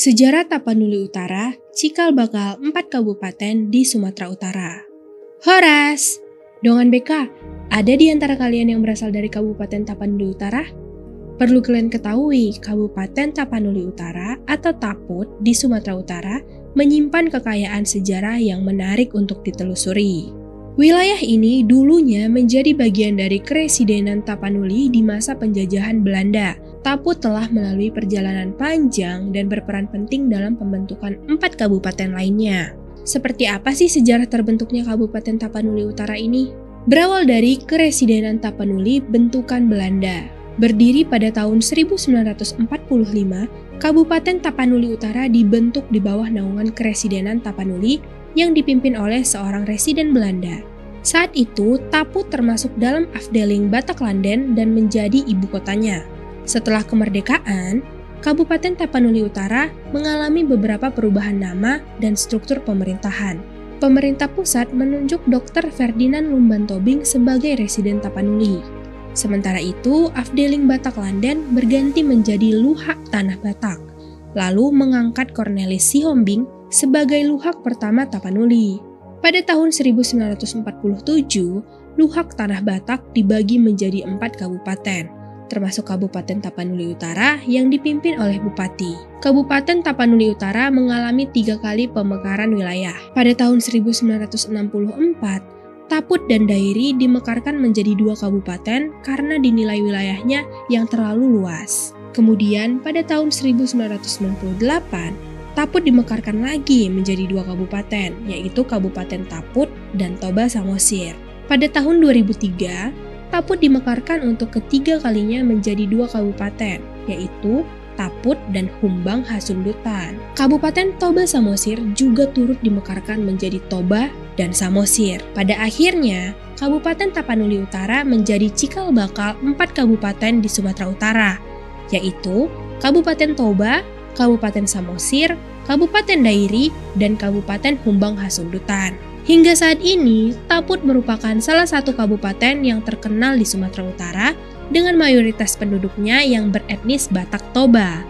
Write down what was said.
Sejarah Tapanuli Utara, cikal bakal 4 kabupaten di Sumatera Utara. Horas! Dongan BK, ada di antara kalian yang berasal dari Kabupaten Tapanuli Utara? Perlu kalian ketahui, Kabupaten Tapanuli Utara atau Taput di Sumatera Utara menyimpan kekayaan sejarah yang menarik untuk ditelusuri. Wilayah ini dulunya menjadi bagian dari Kresidenan Tapanuli di masa penjajahan Belanda. Taput telah melalui perjalanan panjang dan berperan penting dalam pembentukan 4 kabupaten lainnya. Seperti apa sih sejarah terbentuknya Kabupaten Tapanuli Utara ini? Berawal dari Kresidenan Tapanuli bentukan Belanda. Berdiri pada tahun 1945, Kabupaten Tapanuli Utara dibentuk di bawah naungan Kresidenan Tapanuli yang dipimpin oleh seorang residen Belanda. Saat itu, Taput termasuk dalam afdeling Bataklanden dan menjadi ibu kotanya. Setelah kemerdekaan, Kabupaten Tapanuli Utara mengalami beberapa perubahan nama dan struktur pemerintahan. Pemerintah pusat menunjuk Dr. Ferdinand Lumban Tobing sebagai residen Tapanuli. Sementara itu, afdeling Bataklanden berganti menjadi Luhak Tanah Batak, lalu mengangkat Cornelis Sihombing sebagai Luhak pertama Tapanuli. Pada tahun 1947, Luhak Tanah Batak dibagi menjadi 4 kabupaten, termasuk Kabupaten Tapanuli Utara yang dipimpin oleh Bupati. Kabupaten Tapanuli Utara mengalami 3 kali pemekaran wilayah. Pada tahun 1964, Taput dan Dairi dimekarkan menjadi 2 kabupaten karena dinilai wilayahnya yang terlalu luas. Kemudian pada tahun 1998, Taput dimekarkan lagi menjadi 2 kabupaten, yaitu Kabupaten Taput dan Toba Samosir. Pada tahun 2003, Taput dimekarkan untuk ketiga kalinya menjadi 2 kabupaten, yaitu Taput dan Humbang Hasundutan. Kabupaten Toba Samosir juga turut dimekarkan menjadi Toba dan Samosir. Pada akhirnya, Kabupaten Tapanuli Utara menjadi cikal bakal 4 kabupaten di Sumatera Utara, yaitu Kabupaten Toba, Kabupaten Samosir, Kabupaten Dairi, dan Kabupaten Humbang Hasundutan. Hingga saat ini, Taput merupakan salah satu kabupaten yang terkenal di Sumatera Utara dengan mayoritas penduduknya yang beretnis Batak Toba.